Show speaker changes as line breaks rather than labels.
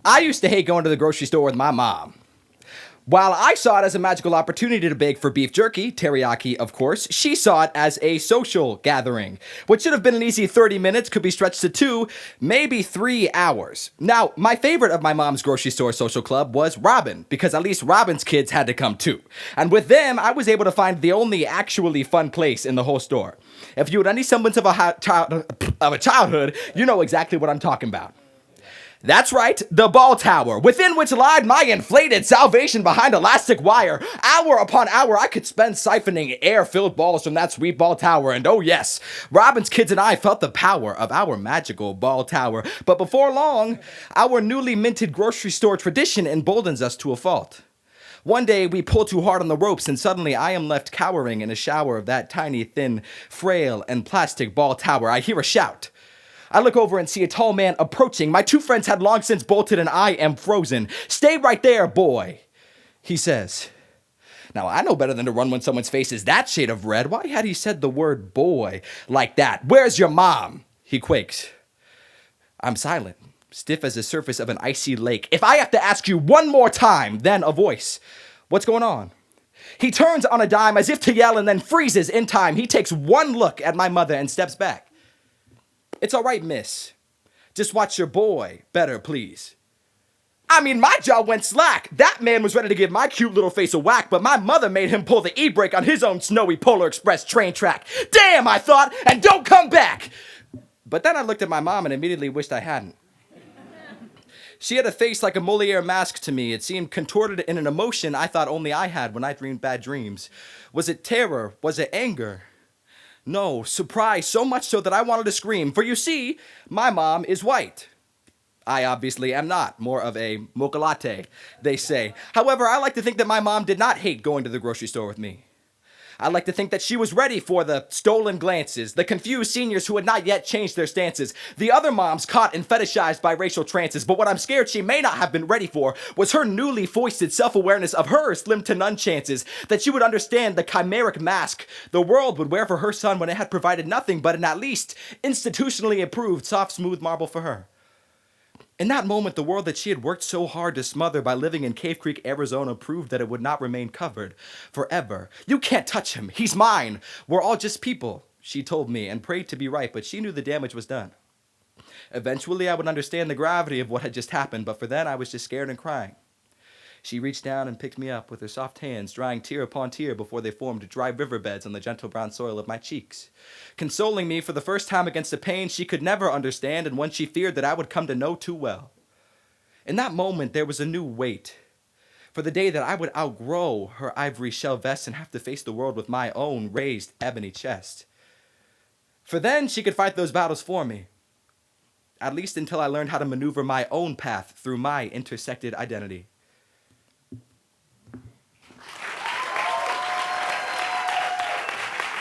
I used to hate going to the grocery store with my mom. While I saw it as a magical opportunity to beg for beef jerky, teriyaki of course, she saw it as a social gathering. What should have been an easy 30 minutes could be stretched to 2, maybe 3 hours. Now, my favorite of my mom's grocery store social club was Robin, because at least Robin's kids had to come too. And with them, I was able to find the only actually fun place in the whole store. If you had any semblance of a childhood, you know exactly what I'm talking about. That's right, the ball tower, within which lied my inflated salvation behind elastic wire. Hour upon hour, I could spend siphoning air-filled balls from that sweet ball tower, and oh yes, Robin's kids and I felt the power of our magical ball tower. But before long, our newly minted grocery store tradition emboldens us to a fault. One day, we pull too hard on the ropes, and suddenly I am left cowering in a shower of that tiny, thin, frail, and plastic ball tower. I hear a shout. I look over and see a tall man approaching. My 2 friends had long since bolted and I am frozen. "Stay right there, boy," he says. Now, I know better than to run when someone's face is that shade of red. Why had he said the word boy like that? "Where's your mom?" he quakes. I'm silent, stiff as the surface of an icy lake. "If I have to ask you one more time," then a voice. "What's going on?" He turns on a dime as if to yell and then freezes in time. He takes one look at my mother and steps back. "It's all right, miss. Just watch your boy better, please." I mean, my jaw went slack. That man was ready to give my cute little face a whack, but my mother made him pull the e-brake on his own snowy Polar Express train track. Damn, I thought, and don't come back! But then I looked at my mom and immediately wished I hadn't. She had a face like a Moliere mask to me. It seemed contorted in an emotion I thought only I had when I dreamed bad dreams. Was it terror? Was it anger? No, surprise, so much so that I wanted to scream. For you see, my mom is white. I obviously am not. More of a mocha latte, they say. However, I like to think that my mom did not hate going to the grocery store with me. I like to think that she was ready for the stolen glances, the confused seniors who had not yet changed their stances, the other moms caught and fetishized by racial trances. But what I'm scared she may not have been ready for was her newly foisted self-awareness of her slim to none chances, that she would understand the chimeric mask the world would wear for her son when it had provided nothing but an at least institutionally approved soft, smooth marble for her. In that moment, the world that she had worked so hard to smother by living in Cave Creek, Arizona, proved that it would not remain covered forever. "You can't touch him. He's mine. We're all just people," she told me, and prayed to be right, but she knew the damage was done. Eventually, I would understand the gravity of what had just happened, but for then, I was just scared and crying. She reached down and picked me up with her soft hands, drying tear upon tear before they formed dry riverbeds on the gentle brown soil of my cheeks, consoling me for the first time against a pain she could never understand and one she feared that I would come to know too well. In that moment, there was a new weight, for the day that I would outgrow her ivory shell vest and have to face the world with my own raised ebony chest. For then, she could fight those battles for me, at least until I learned how to maneuver my own path through my intersected identity.